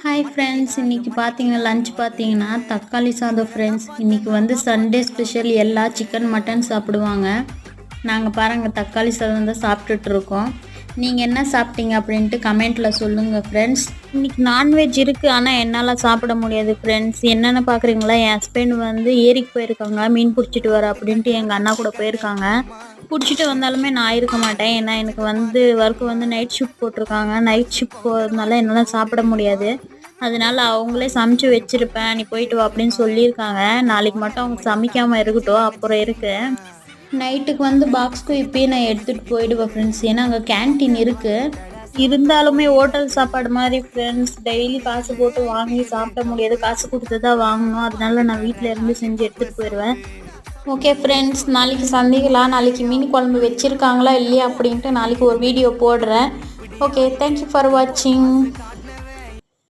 Hi friends, இன்றைக்கி பார்த்தீங்கன்னா lunch பார்த்தீங்கன்னா தக்காளி சாதம் ஃப்ரெண்ட்ஸ். இன்றைக்கி வந்து சண்டே ஸ்பெஷல், எல்லா சிக்கன் மட்டன் சாப்பிடுவாங்க. நாங்கள் பாருங்கள் தக்காளி சாதம் தான் சாப்பிட்டுட்ருக்கோம். நீங்கள் என்ன சாப்பிட்டீங்க அப்படின்ட்டு கமெண்ட்டில் சொல்லுங்கள் ஃப்ரெண்ட்ஸ். இன்றைக்கி நான்வெஜ் இருக்குது, ஆனால் என்னால் சாப்பிட முடியாது ஃப்ரெண்ட்ஸ். என்னென்னு பார்க்குறீங்களா, என் ஹஸ்பண்ட் வந்து ஏரிக்கு போயிருக்காங்க, மீன் பிடிச்சிட்டு வர அப்படின்ட்டு எங்கள் அண்ணா கூட போயிருக்காங்க. பிடிச்சிட்டு வந்தாலுமே நான் இருக்க மாட்டேன், ஏன்னா எனக்கு வந்து ஒர்க்கு வந்து நைட் ஷிஃப்ட் போட்டிருக்காங்க. நைட் ஷிஃப்ட் போகிறதுனால என்னால் சாப்பிட முடியாது. அதனால அவங்களே சமைச்சு வச்சுருப்பேன், நீ போயிட்டு வா அப்படின்னு சொல்லியிருக்காங்க. நாளைக்கு மட்டும் அவங்க சமைக்காமல் இருக்கட்டும், அப்புறம் இருக்கு. நைட்டுக்கு வந்து பாக்ஸ்க்கு இப்போயே நான் எடுத்துகிட்டு போயிடுவேன் ஃப்ரெண்ட்ஸ், ஏன்னா அங்கே கேன்டீன் இருக்குது. இருந்தாலுமே ஹோட்டல் சாப்பாடு மாதிரி ஃப்ரெண்ட்ஸ் டெய்லி காசு போட்டு வாங்கி சாப்பிட முடியாது, காசு கொடுத்து தான் வாங்கணும். அதனால நான் வீட்டில் இருந்து செஞ்சு எடுத்துகிட்டு போயிடுவேன். ஓகே ஃப்ரெண்ட்ஸ், நாளைக்கு சந்திக்கலாம். நாளைக்கு மீன் குழம்பு வச்சுருக்காங்களா இல்லையா அப்படின்ட்டு நாளைக்கு ஒரு வீடியோ போடுறேன். ஓகே, தேங்க்யூ ஃபார் வாட்சிங்.